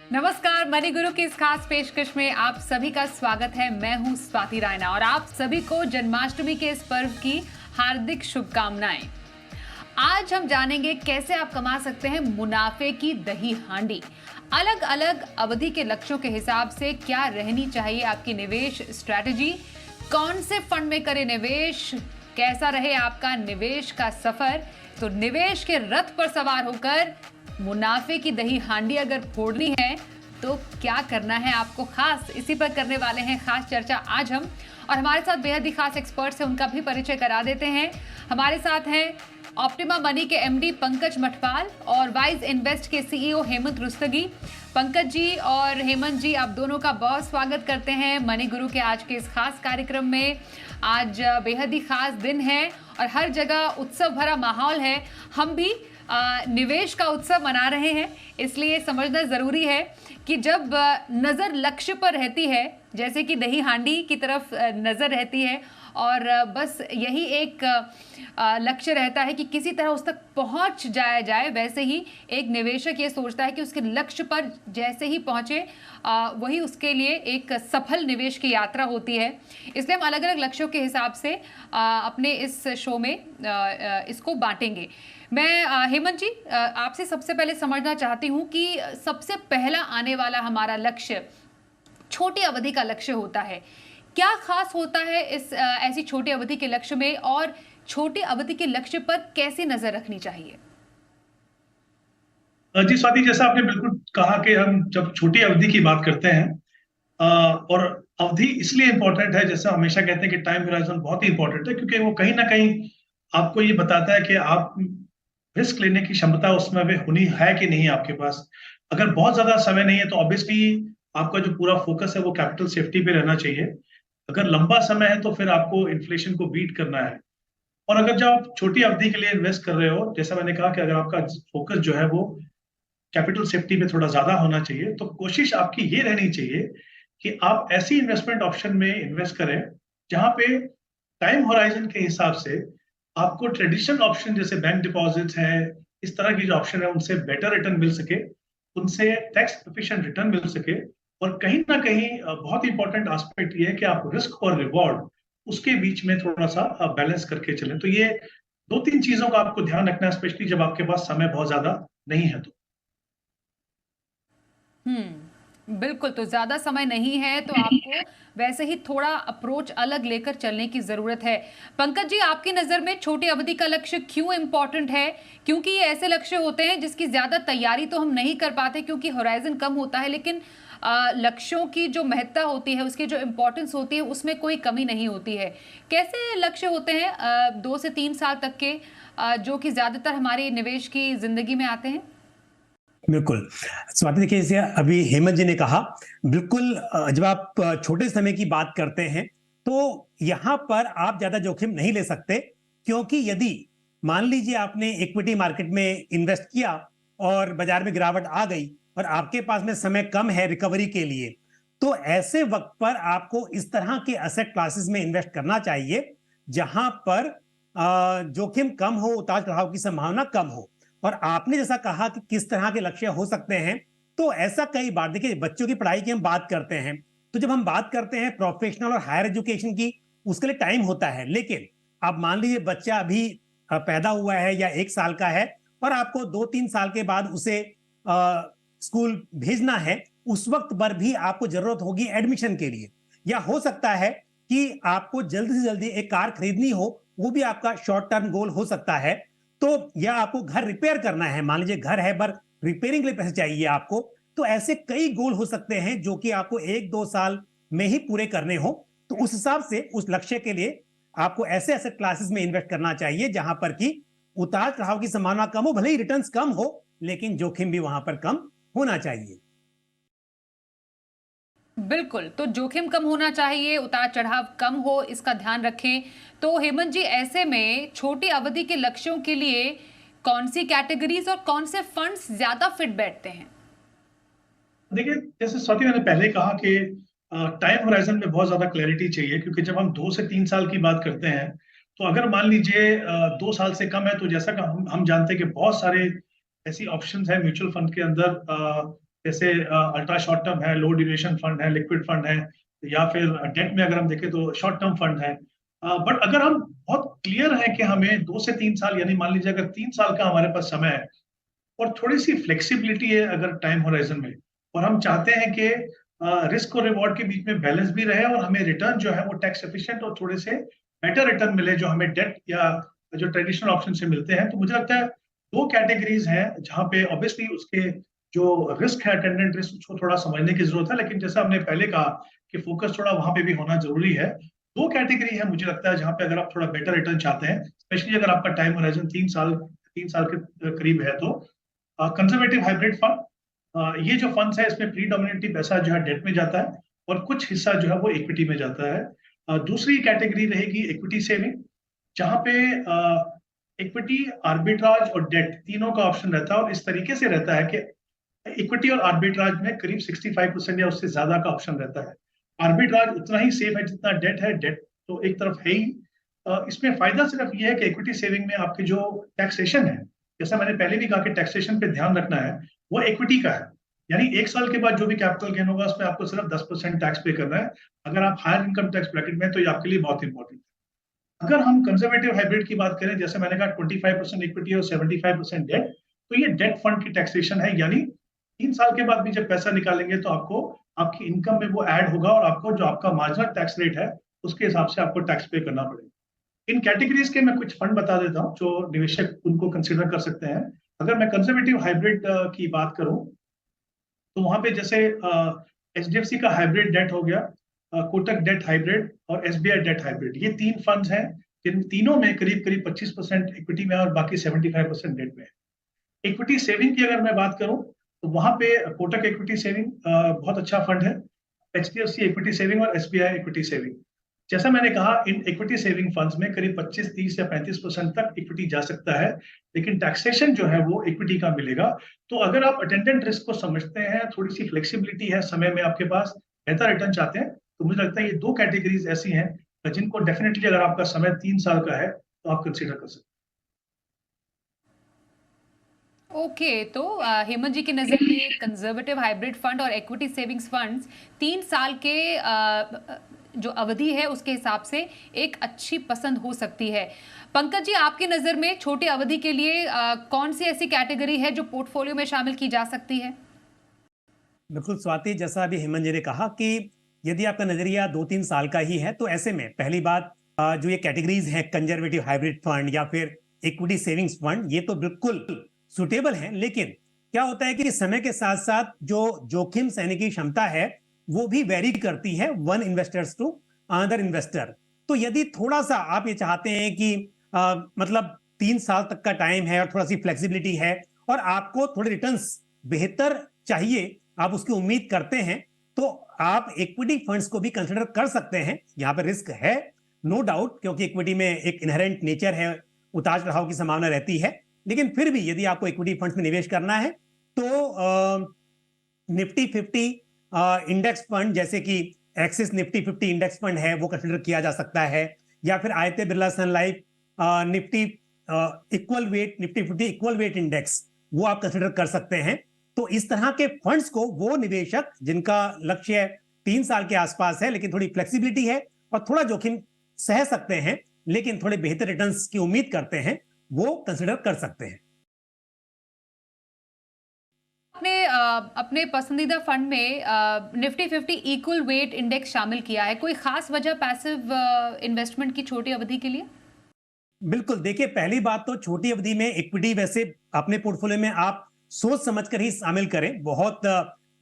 नमस्कार, मनी गुरु की इस खास पेशकश में आप सभी का स्वागत है। मैं हूं स्वाति रायना और आप सभी को जन्माष्टमी के इस पर्व की हार्दिक शुभकामनाएं। आज हम जानेंगे कैसे आप कमा सकते हैं मुनाफे की दही हांडी। अलग अलग अवधि के लक्ष्यों के हिसाब से क्या रहनी चाहिए आपकी निवेश स्ट्रैटेजी, कौन से फंड में करें निवेश, कैसा रहे आपका निवेश का सफर। तो निवेश के रथ पर सवार होकर मुनाफे की दही हांडी अगर फोड़नी है तो क्या करना है आपको, खास इसी पर करने वाले हैं खास चर्चा आज हम। और हमारे साथ बेहद ही खास एक्सपर्ट्स हैं, उनका भी परिचय करा देते हैं। हमारे साथ हैं ऑप्टिमा मनी के एमडी पंकज मठपाल और वाइज इन्वेस्ट के सीईओ हेमंत रुस्तगी। पंकज जी और हेमंत जी, आप दोनों का बहुत स्वागत करते हैं मनी गुरु के आज के इस खास कार्यक्रम में। आज बेहद ही खास दिन है और हर जगह उत्सव भरा माहौल है। हम भी निवेश का उत्सव मना रहे हैं, इसलिए समझना ज़रूरी है कि जब नज़र लक्ष्य पर रहती है, जैसे कि दही हांडी की तरफ नज़र रहती है और बस यही एक लक्ष्य रहता है कि किसी तरह उस तक पहुंच जाया जाए, वैसे ही एक निवेशक ये सोचता है कि उसके लक्ष्य पर जैसे ही पहुंचे वही उसके लिए एक सफल निवेश की यात्रा होती है। इसलिए हम अलग अलग लक्ष्यों के हिसाब से अपने इस शो में इसको बांटेंगे। मैं हेमंत जी आपसे सबसे पहले समझना चाहती हूँ कि सबसे पहला आने वाला हमारा लक्ष्य छोटी अवधि का लक्ष्य होता है। क्या खास होता है इस ऐसी छोटी अवधि के लक्ष्य में और छोटी अवधि के लक्ष्य पर कैसे नजर रखनी चाहिए? जी स्वाति, जैसा आपने बिल्कुल कहा कि हम जब छोटी अवधि की बात करते हैं और अवधि इसलिए इंपॉर्टेंट है, जैसे हमेशा कहते हैं कि टाइम होराइजन बहुत ही इंपॉर्टेंट है, क्योंकि वो कहीं ना कहीं आपको ये बताता है कि आप रिस्क लेने की क्षमता उसमें भी होनी है कि नहीं आपके पास। अगर बहुत ज्यादा समय नहीं है तो ऑब्वियसली आपका जो पूरा फोकस है वो कैपिटल सेफ्टी पे रहना चाहिए। अगर लंबा समय है तो फिर आपको इन्फ्लेशन को बीट करना है। और अगर जब आप छोटी अवधि के लिए इन्वेस्ट कर रहे हो, जैसा मैंने कहा कि अगर आपका फोकस जो है वो कैपिटल सेफ्टी पे थोड़ा ज्यादा होना चाहिए, तो कोशिश आपकी ये रहनी चाहिए कि आप ऐसी इन्वेस्टमेंट ऑप्शन में इन्वेस्ट करें जहां पे टाइम होराइजन के हिसाब से आपको ट्रेडिशनल ऑप्शन जैसे बैंक डिपॉजिट्स है, इस तरह की जो ऑप्शन है उनसे बेटर रिटर्न मिल सके, उनसे टैक्स एफिशिएंट रिटर्न मिल सके। और कहीं ना कहीं बहुत इंपॉर्टेंट एस्पेक्ट ये है कि आप रिस्क और रिवॉर्ड उसके बीच में थोड़ा सा बैलेंस करके चलें। तो ये दो तीन चीजों का आपको ध्यान रखना है, स्पेशली जब आपके पास समय बहुत ज्यादा नहीं है तो। बिल्कुल। तो ज़्यादा समय नहीं है तो आपको वैसे ही थोड़ा अप्रोच अलग लेकर चलने की ज़रूरत है। पंकज जी, आपकी नज़र में छोटी अवधि का लक्ष्य क्यों इम्पोर्टेंट है? क्योंकि ये ऐसे लक्ष्य होते हैं जिसकी ज़्यादा तैयारी तो हम नहीं कर पाते क्योंकि होराइजन कम होता है, लेकिन लक्ष्यों की जो महत्ता होती है, उसकी जो इम्पोर्टेंस होती है, उसमें कोई कमी नहीं होती है। कैसे लक्ष्य होते हैं 2 से 3 साल तक के, जो कि ज़्यादातर हमारे निवेश की ज़िंदगी में आते हैं? बिल्कुल। स्वाति, देखिए जैसे अभी हेमंत जी ने कहा, बिल्कुल जब आप छोटे समय की बात करते हैं तो यहाँ पर आप ज्यादा जोखिम नहीं ले सकते, क्योंकि यदि मान लीजिए आपने इक्विटी मार्केट में इन्वेस्ट किया और बाजार में गिरावट आ गई और आपके पास में समय कम है रिकवरी के लिए, तो ऐसे वक्त पर आपको इस तरह के एसेट क्लासेस में इन्वेस्ट करना चाहिए जहां पर जोखिम कम हो, उतार चढ़ाव की संभावना कम हो। और आपने जैसा कहा कि किस तरह के लक्ष्य हो सकते हैं, तो ऐसा कई बार देखिए, बच्चों की पढ़ाई की हम बात करते हैं तो जब हम बात करते हैं प्रोफेशनल और हायर एजुकेशन की, उसके लिए टाइम होता है। लेकिन आप मान लीजिए बच्चा अभी पैदा हुआ है या 1 साल का है और आपको 2-3 साल के बाद उसे स्कूल भेजना है, उस वक्त पर भी आपको जरूरत होगी एडमिशन के लिए। या हो सकता है कि आपको जल्दी से जल्दी एक कार खरीदनी हो, वो भी आपका शॉर्ट टर्म गोल हो सकता है। तो या आपको घर रिपेयर करना है, मान लीजिए घर है पर रिपेयरिंग के लिए पैसे चाहिए आपको। तो ऐसे कई गोल हो सकते हैं जो कि आपको 1-2 साल में ही पूरे करने हो। तो उस हिसाब से उस लक्ष्य के लिए आपको ऐसे एसेट क्लासेस में इन्वेस्ट करना चाहिए जहां पर कि उतार चढ़ाव की संभावना कम हो, भले ही रिटर्न्स कम हो, लेकिन जोखिम भी वहां पर कम होना चाहिए। बिल्कुल, तो जोखिम कम होना चाहिए, उतार चढ़ाव कम हो, इसका ध्यान रखें। तो हेमंत जी, ऐसे में छोटी अवधि के लक्ष्यों के लिए कौन सी कैटेगरीज और कौन से फंड्स ज्यादा फिट बैठते हैं? देखिए, जैसे स्वाति मैंने पहले कहा कि टाइम होराइजन में बहुत ज्यादा क्लैरिटी चाहिए, क्योंकि जब हम 2 से 3 साल की बात करते हैं तो अगर मान लीजिए 2 साल से कम है, तो जैसा कि हम जानते हैं कि बहुत सारे ऐसी ऑप्शंस हैं म्यूचुअल फंड के अंदर, जैसे अल्ट्रा शॉर्ट टर्म है, लो ड्यूरेशन फंड है, लिक्विड फंड है, या फिर डेट में अगर हम देखें तो शॉर्ट टर्म फंड है। बट अगर हम बहुत क्लियर है कि हमें 2 से 3 साल, यानी मान लीजिए अगर 3 साल का हमारे पास समय है और थोड़ी सी फ्लेक्सिबिलिटी है अगर टाइम होराइजन में, और हम चाहते हैं कि रिस्क और रिवॉर्ड के बीच में बैलेंस भी रहे और हमें रिटर्न जो है वो टैक्स एफिशिएंट और थोड़े से बेटर रिटर्न मिले जो हमें डेट या जो ट्रेडिशनल ऑप्शन से मिलते हैं, तो मुझे लगता है 2 कैटेगरीज हैं जहां पे ऑब्वियसली उसके जो रिस्क है, अटेंडेंट रिस्क, उसको थोड़ा समझने की जरूरत है। लेकिन जैसा हमने पहले कहा कि फोकस थोड़ा वहां पे भी होना जरूरी है। 2 कैटेगरी है मुझे लगता है जहां पे अगर आप थोड़ा बेटर रिटर्न चाहते हैं, स्पेशली अगर आपका टाइम होराइजन 3 साल के करीब है, तो कंजर्वेटिव हाइब्रिड फंड, ये जो फंड्स है इसमें प्रीडोमिनेटली पैसा जो है डेट में जाता है और कुछ हिस्सा जो है वो इक्विटी में जाता है। दूसरी कैटेगरी रहेगी इक्विटी सेविंग, जहां पे इक्विटी, आर्बिट्राज और डेट तीनों का ऑप्शन रहता है, और इस तरीके से रहता है कि इक्विटी और आर्बिट्राज में करीब 65% या उससे ज्यादा का ऑप्शन रहता है। आर्बिट्राज उतना ही सेफ है जितना डेट है, डेट तो एक तरफ है ही। इसमें फायदा सिर्फ ये है कि इक्विटी सेविंग में आपके जो टैक्सेशन है, जैसा मैंने पहले भी कहा कि टैक्सेशन पे ध्यान रखना है, वो इक्विटी का है, यानी 1 साल के बाद जो भी कैपिटल गेन होगा उसमें आपको सिर्फ 10% टैक्स पे करना है। अगर आप हायर इनकम टैक्स ब्रैकेट में, तो ये आपके लिए बहुत इंपॉर्टेंट है। अगर हम कंजर्वेटिव हाइब्रिड की बात करें, जैसे मैंने कहा 25% इक्विटी और 75% डेट, तो ये डेट फंड की टैक्सेशन है, यानी 3 साल के बाद भी जब पैसा निकालेंगे तो आपको आपकी इनकम में वो ऐड होगा और आपको जो आपका मार्जिनल टैक्स रेट है उसके हिसाब से आपको टैक्स पे करना पड़ेगा। इन कैटेगरीज के मैं कुछ फंड बता देता हूँ जो निवेशक उनको कंसिडर कर सकते हैं। अगर मैं कंजर्वेटिव हाइब्रिड की बात करूं, तो वहां पे जैसे एचडीएफसी का हाइब्रिड डेट हो गया, कोटक डेट हाइब्रिड और एसबीआई डेट हाइब्रिड, ये 3 फंड्स हैं जिन तीनों में करीब करीब 25% इक्विटी में और बाकी 75% डेट में है। इक्विटी सेविंग की अगर मैं बात करूं, तो वहां पे कोटक इक्विटी सेविंग बहुत अच्छा फंड है, एचडीएफसी इक्विटी सेविंग और एसबीआई इक्विटी सेविंग। जैसा मैंने कहा, इन इक्विटी सेविंग फंड्स में करीब 25, 30 या 35% तक इक्विटी जा सकता है, लेकिन टैक्सेशन जो है वो इक्विटी का मिलेगा। तो अगर आप अटेंडेंट रिस्क को समझते हैं, थोड़ी सी फ्लेक्सिबिलिटी है समय में आपके पास, बेहतर रिटर्न चाहते हैं, तो मुझे लगता है ये 2 कैटेगरीज ऐसी हैं जिनको डेफिनेटली अगर आपका समय 3 साल का है तो आप कंसिडर कर सकते हैं। ओके तो हेमंत जी की नज़र में कंजर्वेटिव हाइब्रिड फंड और इक्विटी सेविंग्स फंड्स 3 साल के जो अवधि है उसके हिसाब से एक अच्छी पसंद हो सकती है। पंकज जी, आपकी नज़र में छोटी अवधि के लिए कौन सी ऐसी कैटेगरी है जो पोर्टफोलियो में शामिल की जा सकती है? बिल्कुल स्वाति, जैसा अभी हेमंत जी ने कहा कि यदि आपका नजरिया 2-3 साल का ही है, तो ऐसे में पहली बात जो ये कैटेगरीज हैं, कंजर्वेटिव हाइब्रिड फंड या फिर इक्विटी सेविंग्स फंड, ये तो बिल्कुल सुटेबल है। लेकिन क्या होता है कि समय के साथ साथ जो जोखिम सहने की क्षमता है वो भी वेरी करती है one investors to another investor. तो यदि थोड़ा सा आप ये चाहते हैं कि मतलब 3 साल तक का टाइम है और थोड़ा सी फ्लेक्सिबिलिटी है और आपको थोड़े रिटर्न्स बेहतर चाहिए, आप उसकी उम्मीद करते हैं, तो आप इक्विटी फंड्स को भी कंसिडर कर सकते हैं। यहाँ पर रिस्क है नो डाउट, क्योंकि इक्विटी में एक इनहेरेंट नेचर है, उतार चढ़ाव की संभावना रहती है। लेकिन फिर भी यदि आपको इक्विटी फंड्स में निवेश करना है तो निफ्टी 50 इंडेक्स फंड, जैसे कि एक्सिस निफ्टी 50 इंडेक्स फंड है, वो कंसिडर किया जा सकता है, या फिर Aditya Birla sun life Nifty equal weight, Nifty 50 equal weight index, वो आप कंसिडर कर सकते हैं। तो इस तरह के फंड्स को वो निवेशक जिनका लक्ष्य 3 साल के आसपास है, लेकिन थोड़ी फ्लेक्सिबिलिटी है और थोड़ा जोखिम सह सकते हैं, लेकिन थोड़े बेहतर रिटर्न्स की उम्मीद करते हैं, वो कंसिडर कर सकते हैं। आपने अपने पसंदीदा फंड में निफ्टी 50 इक्वल वेट इंडेक्स शामिल किया है, कोई खास वजह पैसिव इन्वेस्टमेंट की छोटी अवधि के लिए? बिल्कुल, देखिए पहली बात तो छोटी अवधि में इक्विटी वैसे अपने पोर्टफोलियो में आप सोच समझकर ही शामिल करें। बहुत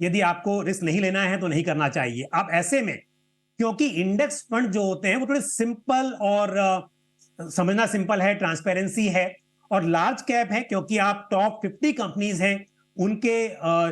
यदि आपको रिस्क नहीं लेना है तो नहीं करना चाहिए। आप ऐसे में, क्योंकि इंडेक्स फंड जो होते हैं वो थोड़े सिंपल और समझना सिंपल है, ट्रांसपेरेंसी है और लार्ज कैप है, क्योंकि आप टॉप 50 कंपनीज हैं, उनके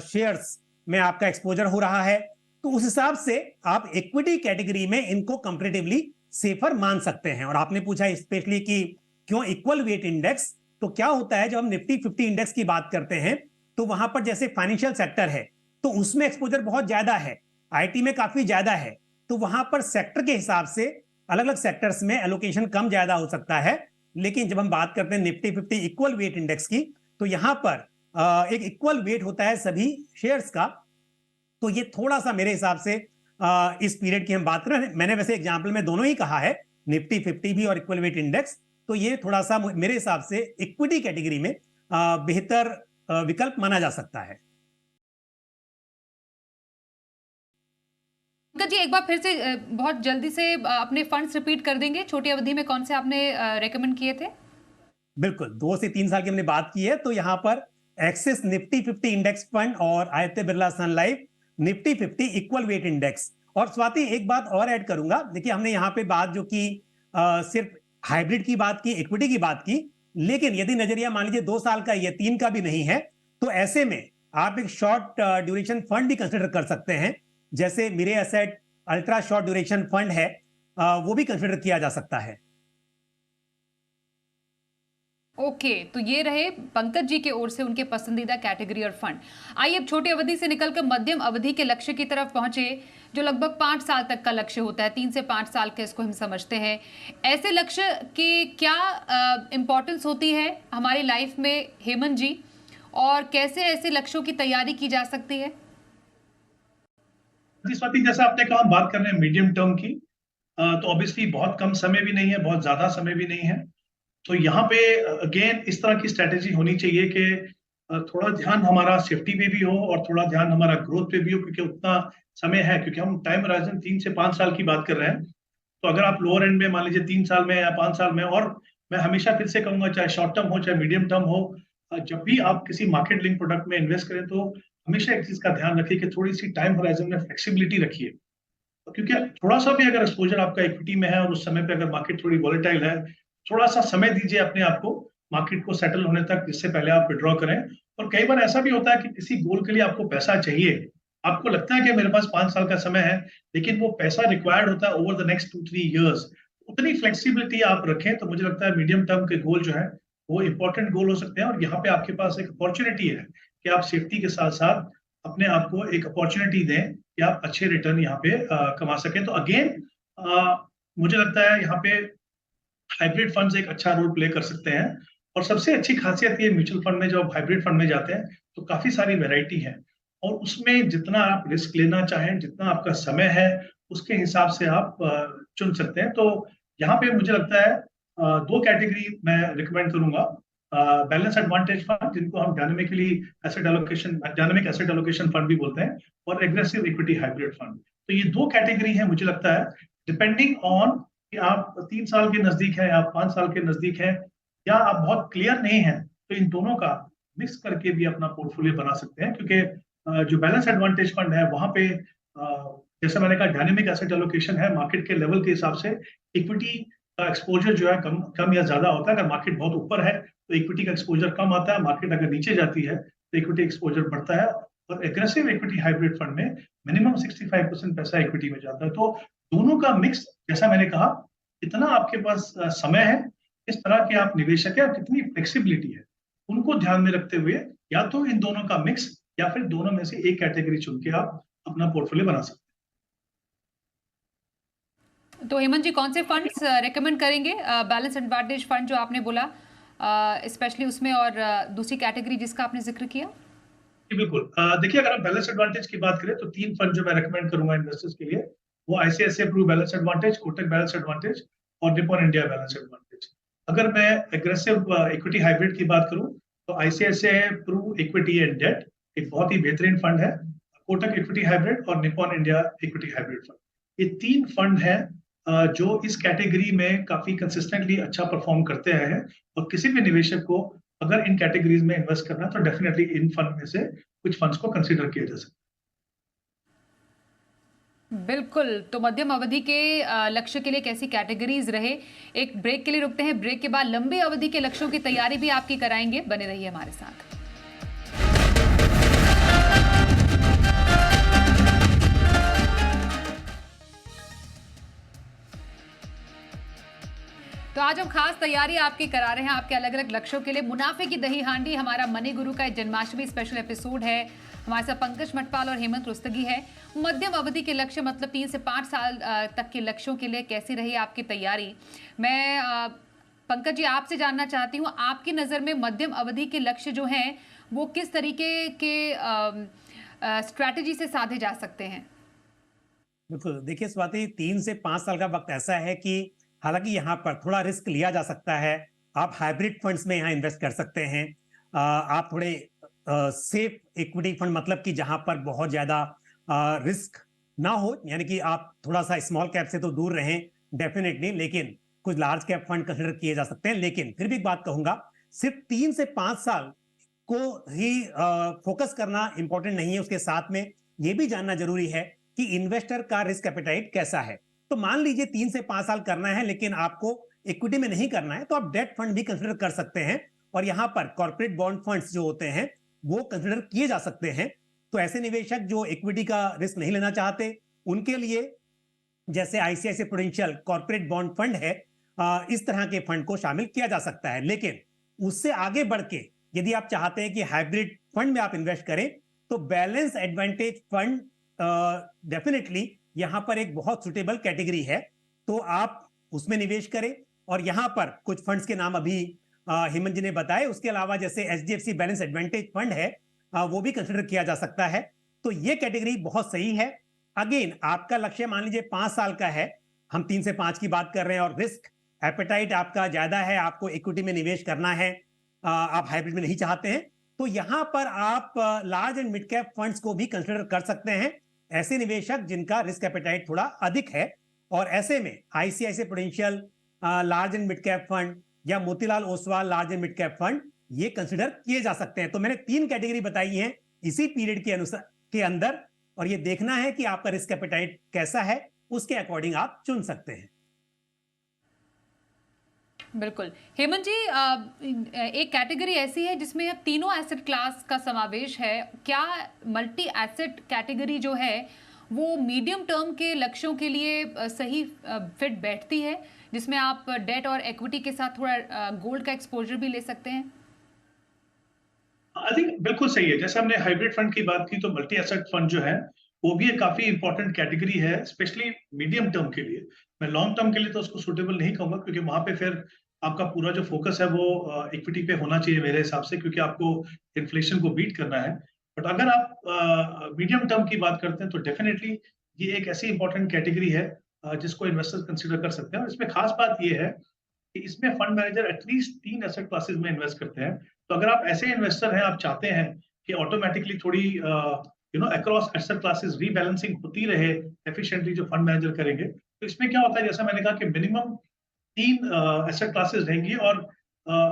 शेयर्स में आपका एक्सपोजर हो रहा है, तो उस हिसाब से आप इक्विटी कैटेगरी में इनको कंपैरेटिवली सेफर मान सकते हैं। और आपने पूछा स्पेशली कि क्यों इक्वल वेट इंडेक्स, तो क्या होता है जब हम निफ्टी 50 इंडेक्स की बात करते हैं तो वहां पर जैसे फाइनेंशियल सेक्टर है तो उसमें एक्सपोजर बहुत ज्यादा है, आईटी में काफी ज्यादा है, तो वहां पर सेक्टर के हिसाब से अलग अलग सेक्टर्स में एलोकेशन कम ज्यादा हो सकता है। लेकिन जब हम बात करते हैं निफ्टी 50 इक्वल वेट इंडेक्स की, तो यहां पर एक इक्वल वेट होता है सभी शेयर्स का, तो ये थोड़ा सा मेरे हिसाब से इस पीरियड की हम बात करें, मैंने वैसे एग्जाम्पल में दोनों ही कहा है, निफ्टी 50 भी और इक्वल वेट इंडेक्स, तो ये थोड़ा सा मेरे हिसाब से इक्विटी कैटेगरी में बेहतर विकल्प माना जा सकता है। पंकज जी, एक बार फिर से बहुत जल्दी से अपने फंड्स रिपीट कर देंगे, छोटी अवधि में कौन से आपने रेकमेंड किए थे? बिल्कुल, 2 से 3 साल की हमने बात की है, तो यहाँ पर एक्सिस निफ्टी 50 इंडेक्स फंड और Aditya Birla sun life Nifty 50 equal weight index. और स्वाति, एक बात और ऐड करूंगा, देखिए हमने यहाँ पे बात जो की सिर्फ हाइब्रिड की बात की, इक्विटी की बात की, लेकिन यदि नजरिया मान लीजिए 2 साल का या 3 का भी नहीं है, तो ऐसे में आप एक शॉर्ट ड्यूरेशन फंड भी कंसिडर कर सकते हैं, जैसे Mirae Asset ultra short duration fund है, वो भी कंसिडर किया जा सकता है। ओके, तो ये रहे पंकज जी के ओर से उनके पसंदीदा कैटेगरी और फंड। आइए अब छोटी अवधि से निकलकर मध्यम अवधि के लक्ष्य की तरफ पहुंचे, जो लगभग 5 साल तक का लक्ष्य होता है, 3 से 5 साल के इसको हम समझते हैं। ऐसे लक्ष्य की क्या इंपॉर्टेंस होती है हमारी लाइफ में हेमंत जी, और कैसे ऐसे लक्ष्यों की तैयारी की जा सकती है? स्वाति, जैसा आपने कहा, हम बात कर रहे हैं मीडियम टर्म की, तो ऑब्वियसली बहुत कम समय भी नहीं है, बहुत ज्यादा समय भी नहीं है। तो यहाँ पे अगेन इस तरह की स्ट्रेटेजी होनी चाहिए कि थोड़ा ध्यान हमारा सेफ्टी पे भी हो और थोड़ा ध्यान हमारा ग्रोथ पे भी हो, क्योंकि उतना समय है, क्योंकि हम टाइम होराइजन 3 से 5 साल की बात कर रहे हैं। तो अगर आप लोअर एंड में मान लीजिए 3 साल में या 5 साल में, और मैं हमेशा फिर से कहूंगा, चाहे शॉर्ट टर्म हो चाहे मीडियम टर्म हो, जब भी आप किसी मार्केट लिंक प्रोडक्ट में इन्वेस्ट करें तो हमेशा एक चीज का ध्यान रखिए कि थोड़ी सी टाइम होराइजन में फ्लेक्सिबिलिटी रखिए, क्योंकि थोड़ा सा भी अगर एक्सपोजर आपका इक्विटी में है और उस समय पे अगर मार्केट थोड़ी वॉलेटाइल है, थोड़ा सा समय दीजिए अपने आप को मार्केट को सेटल होने तक, जिससे पहले आप विड्रॉ करें। और कई बार ऐसा भी होता है कि किसी गोल के लिए आपको पैसा चाहिए, आपको लगता है कि मेरे पास 5 साल का समय है, लेकिन वो पैसा रिक्वायर्ड होता है ओवर द नेक्स्ट 2-3 ईयर्स। उतनी फ्लेक्सिबिलिटी आप रखें, तो मुझे लगता है मीडियम टर्म के गोल जो है वो इंपॉर्टेंट गोल हो सकते हैं। और यहाँ पे आपके पास एक अपॉर्चुनिटी है कि आप सेफ्टी के साथ साथ अपने आप को एक अपॉर्चुनिटी दें कि आप अच्छे रिटर्न यहाँ पे कमा सकें। तो अगेन मुझे लगता है यहाँ पे हाइब्रिड फंड्स एक अच्छा रोल प्ले कर सकते हैं। और सबसे अच्छी खासियत ये म्यूचुअल फंड में, जब हाइब्रिड फंड में जाते हैं तो काफी सारी वैरायटी है, और उसमें जितना आप रिस्क लेना चाहें, जितना आपका समय है, उसके हिसाब से आप चुन सकते हैं। तो यहाँ पे मुझे लगता है 2 कैटेगरी मैं रिकमेंड करूंगा, बैलेंस एडवांटेज फंड, जिनको हम डायनेमिक एसेट एलोकेशन फंड भी बोलते हैं, और एग्रेसिव इक्विटी हाइब्रिड फंड। तो ये 2 कैटेगरी है, मुझे लगता है डिपेंडिंग ऑन कि आप 3 साल के नजदीक हैं या 5 साल के नजदीक हैं, या आप बहुत क्लियर नहीं हैं, तो इन दोनों का मिक्स करके भी अपना पोर्टफोलियो बना सकते हैं। क्योंकि जो बैलेंस एडवांटेज फंड है वहां पे जैसे मैंने कहा, डायनेमिक एसेट एलोकेशन है, मार्केट के लेवल के हिसाब से इक्विटी का एक्सपोजर जो है कम या ज्यादा होता है। अगर मार्केट बहुत ऊपर है तो इक्विटी का एक्सपोजर कम आता है, मार्केट अगर नीचे जाती है तो इक्विटी एक्सपोजर बढ़ता है। और एग्रेसिव इक्विटी हाइब्रिड फंड में मिनिमम 65% पैसा इक्विटी में जाता है। तो दोनों का मिक्स, जैसा मैंने कहा, कितना आपके पास समय है, किस तरह के आप निवेशक है, और कितनी फ्लेक्सिबिलिटी है, उनको ध्यान में रखते हुए या तो इन दोनों का मिक्स या फिर दोनों में से एक कैटेगरी चुन के आप अपना पोर्टफोलियो बना सकते हैं। तो हेमंत जी, कौन से फंड्स रेकमेंड करेंगे? बैलेंस एडवांटेज फंड जो आपने बोला, स्पेशली उसमें, और दूसरी कैटेगरी जिसका आपने जिक्र किया? बिल्कुल, देखिए, अगर हम बैलेंस एडवांटेज की बात करें तो 3 फंड जो मैं रेकमेंड करूंगा इन्वेस्टर्स के लिए, वो ICICI Pru balance advantage, Kotak balance advantage और निप्पॉन इंडिया बैलेंस एडवांटेज। अगर मैं एग्रेसिव इक्विटी हाइब्रिड की बात करूं तो ICICI Pru equity and debt एक बहुत ही बेहतरीन फंड है, कोटक इक्विटी हाइब्रिड और Nippon India equity hybrid fund, ये 3 फंड है जो इस कैटेगरी में काफी कंसिस्टेंटली अच्छा परफॉर्म करते आए हैं। और किसी भी निवेशक को अगर इन कैटेगरीज में इन्वेस्ट करना है तो डेफिनेटली इन फंड में से कुछ फंड्स को कंसीडर किया जा सकता है। बिल्कुल, तो मध्यम अवधि के लक्ष्य के लिए कैसी कैटेगरीज रहे? एक ब्रेक के लिए रुकते हैं, ब्रेक के बाद लंबी अवधि के लक्ष्यों की तैयारी भी आपकी कराएंगे, बने रहिए हमारे साथ। तो आज हम खास तैयारी आपकी करा रहे हैं आपके अलग अलग लक्ष्यों के लिए। मुनाफे की दही हांडी हमारा मनी गुरु का जन्माष्टमी स्पेशल एपिसोड है। हमारे साथ पंकज मटपाल और हेमंत रुस्तगी है। मध्यम अवधि के लक्ष्य मतलब 3 से 5 साल तक के लक्ष्यों के लिए कैसी रही आपकी तैयारी? मैं पंकज जी आपसे जानना चाहती हूँ, आपकी नज़र में मध्यम अवधि के लक्ष्य जो हैं वो किस तरीके के स्ट्रैटेजी से साधे जा सकते हैं? बिल्कुल, देखिए स्वाति, 3 से 5 साल का वक्त ऐसा है कि हालांकि यहाँ पर थोड़ा रिस्क लिया जा सकता है। आप हाइब्रिड फंड्स में यहाँ इन्वेस्ट कर सकते हैं। आप थोड़े सेफ इक्विटी फंड, मतलब कि जहां पर बहुत ज्यादा रिस्क ना हो, यानी कि आप थोड़ा सा स्मॉल कैप से तो दूर रहें डेफिनेटली, लेकिन कुछ लार्ज कैप फंड कंसिडर किए जा सकते हैं। लेकिन फिर भी एक बात कहूंगा, सिर्फ 3 से 5 साल को ही फोकस करना इंपॉर्टेंट नहीं है, उसके साथ में यह भी जानना जरूरी है कि इन्वेस्टर का रिस्क एपेटाइट कैसा है। तो मान लीजिए 3 से 5 साल करना है, लेकिन आपको इक्विटी में नहीं करना है, तो आप डेट फंड भी कंसिडर कर सकते हैं। और यहां पर कॉर्पोरेट बॉन्ड फंड्स जो होते हैं वो कंसिडर किए जा सकते हैं। तो ऐसे निवेशक जो इक्विटी का रिस्क नहीं लेना चाहते, उनके लिए जैसे ICICI prudential corporate bond fund है, इस तरह के फंड को शामिल किया जा सकता है। लेकिन उससे आगे बढ़ के यदि आप चाहते हैं कि हाइब्रिड फंड में आप इन्वेस्ट करें, तो बैलेंस एडवांटेज फंड डेफिनेटली यहां पर एक बहुत सुटेबल कैटेगरी है। तो आप उसमें निवेश करें। और यहां पर कुछ फंड्स के नाम अभी हेमंत जी ने बताए। उसके अलावा जैसे एचडीएफसी बैलेंस एडवांटेज फंड है, वो भी कंसिडर किया जा सकता है। तो ये कैटेगरी बहुत सही है। अगेन, आपका लक्ष्य मान लीजिए 5 साल का है, हम 3 से 5 की बात कर रहे हैं, और रिस्क एपेटाइट आपका ज्यादा है, आपको इक्विटी में निवेश करना है, आप हाइब्रिड में नहीं चाहते हैं, तो यहां पर आप large and mid cap funds को भी कंसिडर कर सकते हैं। ऐसे निवेशक जिनका रिस्क एपेटाइट थोड़ा अधिक है, और ऐसे में ICICI Prudential large and mid cap fund या Motilal Oswal large and mid cap fund, ये कंसिडर किए जा सकते हैं। तो मैंने 3 कैटेगरी बताई हैं इसी पीरियड के अनुसार के अंदर, और ये देखना है कि आपका रिस्क एपेटाइट कैसा है, उसके अकॉर्डिंग आप चुन सकते हैं। बिल्कुल। हेमंत जी, एक कैटेगरी ऐसी है जिसमें अब तीनों एसेट क्लास का समावेश है। क्या मल्टी एसेट कैटेगरी जो है वो मीडियम टर्म के लक्ष्यों के लिए सही फिट बैठती है, जिसमें आप डेट और इक्विटी के साथ थोड़ा गोल्ड का एक्सपोजर भी ले सकते हैं? आई थिंक बिल्कुल सही है। जैसे हमने हाइब्रिड फंड की बात की, तो मल्टी एसेट फंड जो है वो भी एक काफी इंपॉर्टेंट कैटेगरी है, स्पेशली मीडियम टर्म के लिए। मैं लॉन्ग टर्म के लिए तो उसको सुटेबल नहीं कहूंगा, क्योंकि वहां पे फिर आपका पूरा जो फोकस है वो इक्विटी पे होना चाहिए मेरे हिसाब से, क्योंकि आपको इन्फ्लेशन को बीट करना है। बट अगर आप मीडियम टर्म की बात करते हैं, तो डेफिनेटली ये एक ऐसी इंपॉर्टेंट कैटेगरी है जिसको इन्वेस्टर्स कंसिडर कर सकते हैं। और इसमें खास बात ये है कि इसमें fund manager at least 3 asset classes में इन्वेस्ट करते हैं। तो अगर आप ऐसे इन्वेस्टर हैं, आप चाहते हैं कि ऑटोमेटिकली थोड़ी अक्रॉस एसेट क्लासेस रीबैलेंसिंग होती रहे एफिशिएंटली जो फंड मैनेजर करेंगे, तो इसमें क्या होता है, जैसा मैंने कहा कि मिनिमम 3 एसेट क्लासेस रहेंगी, और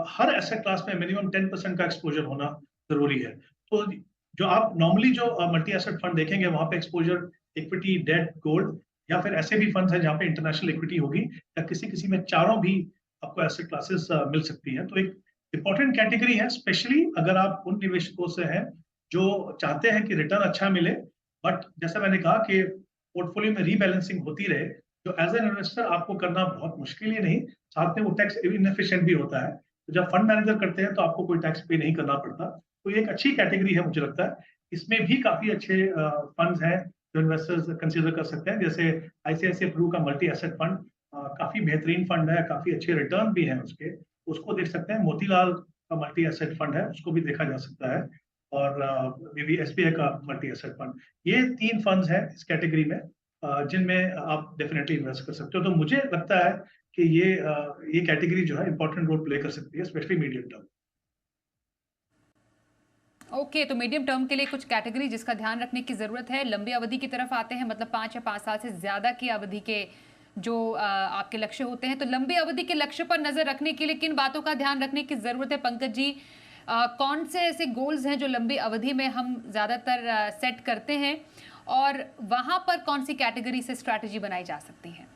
हर एसेट क्लास में मिनिमम 10% का एक्सपोजर होना जरूरी है। तो जो आप नॉर्मली जो मल्टी एसेट फंड देखेंगे, वहां पे एक्सपोजर इक्विटी, डेट, गोल्ड, या फिर ऐसे भी फंड है जहां पे इंटरनेशनल इक्विटी होगी, या किसी किसी में चारों भी आपको एसेट क्लासेस मिल सकती है। तो एक इंपॉर्टेंट कैटेगरी है, स्पेशली अगर आप उन निवेशकों से हैं जो चाहते हैं कि रिटर्न अच्छा मिले, बट जैसा मैंने कहा कि पोर्टफोलियो में रीबैलेंसिंग होती रहे, जो एज एन इन्वेस्टर आपको करना बहुत मुश्किल ही नहीं, साथ में वो टैक्स इनएफिशिएंट भी होता है। तो जब फंड मैनेजर करते हैं तो आपको कोई टैक्स पे नहीं करना पड़ता। तो ये एक अच्छी कैटेगरी है मुझे लगता है। इसमें भी काफी अच्छे फंड्स हैं जो इन्वेस्टर्स कंसिडर कर सकते हैं, जैसे आईसीआईसीआई प्रू का मल्टी एसेट फंड काफी बेहतरीन फंड है, काफी अच्छे रिटर्न भी हैं उसके, उसको देख सकते हैं। मोतीलाल का मल्टी एसेट फंड है, उसको भी देखा जा सकता है। और मे बी एसबीआई का मल्टी एसेट फंड, ये 3 फंड्स हैं इस कैटेगरी में जिनमें आप डेफिनेटली इन्वेस्ट कर सकते हो। तो मुझे लगता है कि ये कैटेगरी जो है इंपॉर्टेंट रोल प्ले कर सकती है, स्पेशली मीडियम टर्म। ओके, तो मीडियम टर्म के लिए कुछ कैटेगरी जिसका ध्यान रखने की जरूरत है। लंबी अवधि की तरफ आते हैं, मतलब 5 या 5 साल से ज्यादा की अवधि के जो आपके लक्ष्य होते हैं, तो लंबी अवधि के लक्ष्य पर नजर रखने के लिए किन बातों का ध्यान रखने की जरूरत है पंकज जी? कौन से ऐसे गोल्स हैं जो लंबी अवधि में हम ज्यादातर सेट करते हैं, और वहां पर कौन सी कैटेगरी से स्ट्रैटेजी बनाई जा सकती है?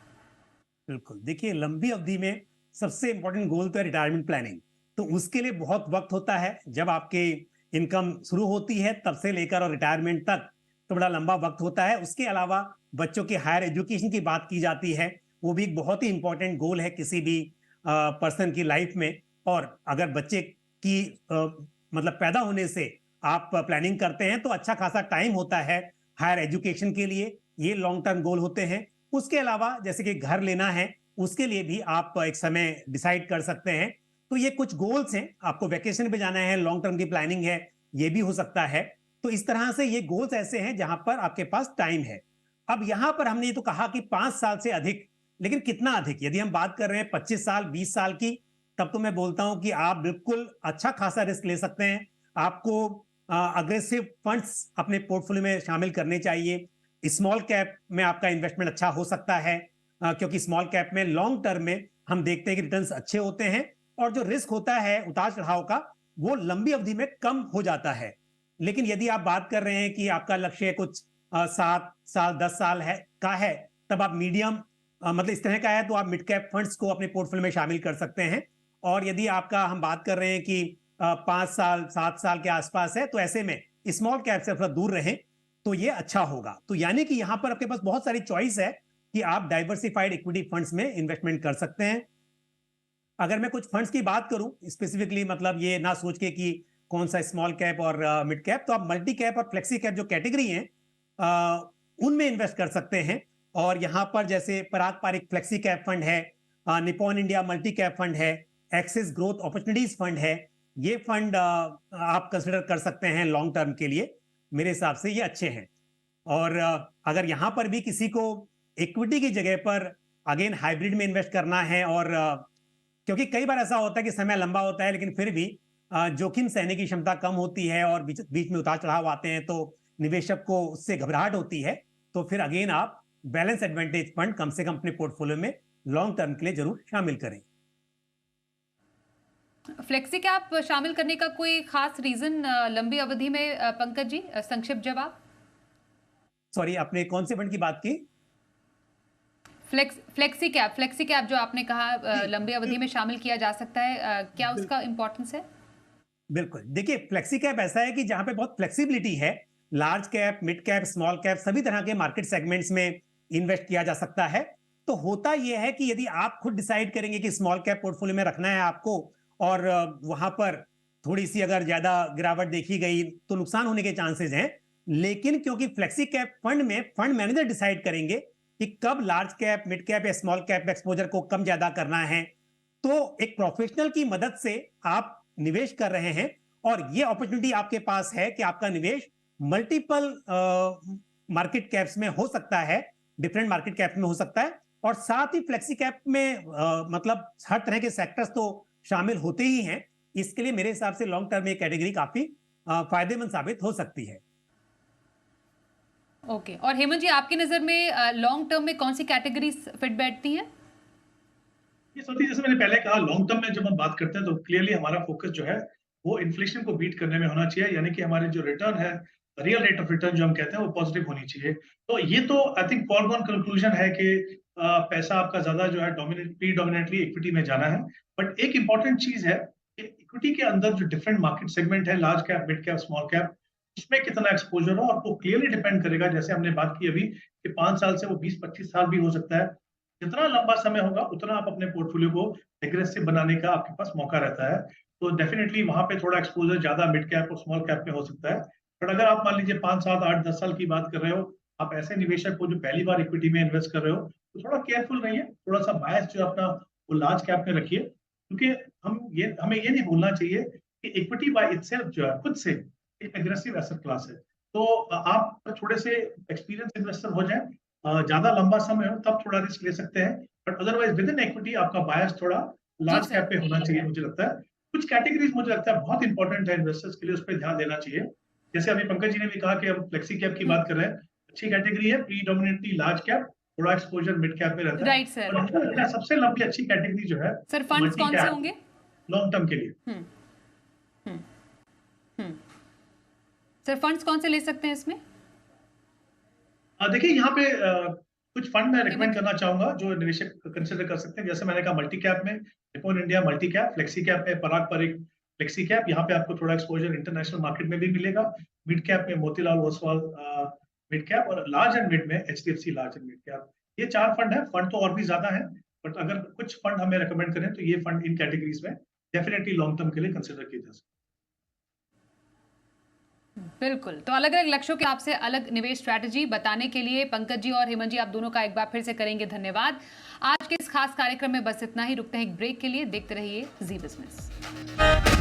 बिल्कुल, देखिए लंबी अवधि में सबसे इंपॉर्टेंट गोल तो है रिटायरमेंट प्लानिंग। तो उसके लिए बहुत वक्त होता है, जब आपके इनकम शुरू होती है तब से लेकर और रिटायरमेंट तक तो बड़ा लंबा वक्त होता है। उसके अलावा बच्चों के हायर एजुकेशन की बात की जाती है, वो भी एक बहुत ही इंपॉर्टेंट गोल है किसी भी पर्सन की लाइफ में। और अगर बच्चे की मतलब पैदा होने से आप प्लानिंग करते हैं तो अच्छा खासा टाइम होता है हायर एजुकेशन के लिए, ये लॉन्ग टर्म गोल होते हैं। उसके अलावा जैसे कि घर लेना है, उसके लिए भी आप एक समय डिसाइड कर सकते हैं। तो ये कुछ गोल्स हैं। आपको वैकेशन पे जाना है, लॉन्ग टर्म की प्लानिंग है, ये भी हो सकता है। तो इस तरह से ये गोल्स ऐसे हैं जहां पर आपके पास टाइम है। अब यहां पर हमने ये तो कहा कि 5 साल से अधिक, लेकिन कितना अधिक? यदि हम बात कर रहे हैं 25 साल 20 साल की, तब तो मैं बोलता हूं कि आप बिल्कुल अच्छा खासा रिस्क ले सकते हैं। आपको अग्रेसिव फंड्स अपने पोर्टफोलियो में शामिल करने चाहिए। स्मॉल कैप में आपका इन्वेस्टमेंट अच्छा हो सकता है, क्योंकि स्मॉल कैप में लॉन्ग टर्म में हम देखते हैं कि रिटर्न्स अच्छे होते हैं और जो रिस्क होता है उतार चढ़ाव का वो लंबी अवधि में कम हो जाता है। लेकिन यदि आप बात कर रहे हैं कि आपका लक्ष्य कुछ 7 साल 10 साल का है, तब आप मीडियम मतलब इस तरह का है तो आप मिड कैप फंड्स को अपने पोर्टफोलियो में शामिल कर सकते हैं। और यदि आपका हम बात कर रहे हैं कि 5 साल 7 साल के आसपास है, तो ऐसे में स्मॉल कैप से थोड़ा दूर रहें तो ये अच्छा होगा। तो यानी कि यहां पर आपके पास बहुत सारी चॉइस है कि आप डाइवर्सिफाइड इक्विटी फंड्स में इन्वेस्टमेंट कर सकते हैं। अगर मैं कुछ फंड्स की बात करूं स्पेसिफिकली, मतलब ये ना सोच के कि कौन सा स्मॉल कैप और मिड कैप, तो आप मल्टी कैप और फ्लेक्सी कैप जो कैटेगरी हैं उनमें इन्वेस्ट कर सकते हैं। और यहां पर जैसे पराग पारिक फ्लेक्सी कैप फंड है, Nippon India multi cap fund है, एक्सिस ग्रोथ अपॉर्चुनिटीज फंड है, ये फंड आप कंसिडर कर सकते हैं लॉन्ग टर्म के लिए। मेरे हिसाब से ये अच्छे हैं। और अगर यहां पर भी किसी को इक्विटी की जगह पर अगेन हाइब्रिड में इन्वेस्ट करना है, और क्योंकि कई बार ऐसा होता है कि समय लंबा होता है लेकिन फिर भी जोखिम सहने की क्षमता कम होती है और बीच में उतार चढ़ाव आते हैं, तो निवेशक को उससे घबराहट होती है, तो फिर अगेन आप बैलेंस एडवांटेज फंड कम से कम अपने पोर्टफोलियो में लॉन्ग टर्म के लिए जरूर शामिल करें। फ्लेक्सी कैप शामिल करने का कोई खास रीजन लंबी अवधि में? पंकज जी, संक्षिप्त जवाब। सॉरी, आपने कौन से फंड की बात की? फ्लेक्सी कैप जो आपने कहा लंबी अवधि में शामिल किया जा सकता है, क्या उसका इंपॉर्टेंस है? बिल्कुल, देखिए फ्लेक्सी कैप ऐसा है कि जहां पे बहुत फ्लेक्सिबिलिटी है। Large cap, mid cap, small cap सभी तरह के मार्केट सेगमेंट्स में इन्वेस्ट किया जा सकता है। तो होता यह है कि यदि आप खुद डिसाइड करेंगे कि स्मॉल कैप पोर्टफोलियो में रखना है आपको, और वहां पर थोड़ी सी अगर ज्यादा गिरावट देखी गई तो नुकसान होने के चांसेस हैं। लेकिन क्योंकि फ्लेक्सी कैप फंड में फंड मैनेजर डिसाइड करेंगे कि कब लार्ज कैप, मिड कैप या स्मॉल कैप एक्सपोजर को कम ज्यादा करना है, तो एक प्रोफेशनल की मदद से आप निवेश कर रहे हैं। और ये अपॉर्चुनिटी आपके पास है कि आपका निवेश मल्टीपल मार्केट कैप्स में हो सकता है, डिफरेंट मार्केट कैप में हो सकता है। और साथ ही फ्लेक्सी कैप में मतलब हर तरह के सेक्टर्स तो शामिल होते ही हैं। इसके लिए मेरे हिसाब से लॉन्ग टर्म में कैटेगरी काफी फायदेमंद साबित हो सकती है। ओके, और हेमंत जी, आपकी नजर में लॉन्ग टर्म में कौन सी कैटेगरीज फिट बैठती हैं? ये स्वाति, जैसे मैंने पहले कहा, लॉन्ग टर्म में जब हम बात करते हैं तो क्लियरली हमारा फोकस जो है वो इन्फ्लेशन को बीट करने में होना चाहिए, यानी कि हमारे जो रिटर्न है, रियल रेट ऑफ रिटर्न जो हम कहते हैं, वो पॉजिटिव होनी चाहिए। तो ये तो आई थिंक फॉरगॉन कंक्लूजन है कि पैसा आपका ज्यादा जो है प्रीडोमिनेटली इक्विटी में जाना है। बट एक इंपॉर्टेंट चीज है कि इक्विटी के अंदर जो डिफरेंट मार्केट सेगमेंट है, large cap, mid cap, small cap, उसमें कितना एक्सपोजर हो, और वो क्लियरली डिपेंड करेगा, जैसे हमने बात की अभी, कि 5 साल से वो 20-25 साल भी हो सकता है। जितना लंबा समय होगा उतना आप अपने पोर्टफोलियो को एग्रेसिव बनाने का आपके पास मौका रहता है। तो डेफिनेटली वहां पे थोड़ा एक्सपोजर ज्यादा मिड कैप और स्मॉल कैप में हो सकता है। बट अगर आप मान लीजिए 5, 7, 8, 10 साल की बात कर रहे हो, आप ऐसे निवेशक को जो पहली बार इक्विटी में इन्वेस्ट कर रहे हो, तो थोड़ा केयरफुल रहिए, थोड़ा सा बायस जो अपना वो लार्ज कैप में रखिए, क्योंकि हमें ये नहीं भूलना चाहिए कि इक्विटी बाय इटसेल्फ जो है खुद से एक एग्रेसिव एसेट क्लास है। तो आप थोड़े से एक्सपीरियंस इन्वेस्टर हो जाए, ज्यादा लंबा समय हो, तब थोड़ा रिस्क ले सकते हैं। But otherwise with in equity आपका बायस थोड़ा लार्ज कैप पे होना चाहिए, मुझे लगता है। कुछ कैटेगरीज मुझे लगता है बहुत इंपॉर्टेंट है इन्वेस्टर्स के लिए, उस पर ध्यान देना चाहिए। जैसे अभी पंकज जी ने भी कहा कि हम फ्लेक्सी कैप की बात कर रहे हैं, अच्छी कैटेगरी है, प्रीडोमिनेटली लार्ज कैप, थोड़ा एक्सपोजर मिड कैप में रहता है। Right sir. और मुझे लगता है सबसे लंबी अच्छी कैटेगरी जो है सर, फंड्स कौन से होंगे लॉन्ग टर्म के लिए? सर, फंड्स कौन से ले सकते हैं इसमें? देखिए यहाँ पे कुछ फंड मैं रिकमेंड करना चाहूंगा जो निवेशक कंसिडर कर सकते हैं। जैसे मैंने कहा, मल्टी कैप में Nippon India multi cap, flexi cap में पराग पारिक फ्लेक्सी कैप, यहाँ पे आपको थोड़ा एक्सपोजर इंटरनेशनल मार्केट में भी मिलेगा। मिड कैप में मोतीलाल ओसवाल मिड कैप, और लार्ज एंड मिड में HDFC large and mid cap. ये 4 फंड है। फंड तो और भी ज्यादा है, बट अगर कुछ फंड हमें रिकमेंड करें तो ये फंड इन कैटेगरीज में डेफिनेटली लॉन्ग टर्म के लिए कंसिडर किए जा सकते हैं। बिल्कुल। तो अलग अलग लक्ष्यों के आपसे अलग निवेश स्ट्रैटेजी बताने के लिए पंकज जी और हेमंत जी, आप दोनों का एक बार फिर से करेंगे धन्यवाद। आज के इस खास कार्यक्रम में बस इतना ही। रुकते हैं एक ब्रेक के लिए। देखते रहिए जी बिजनेस।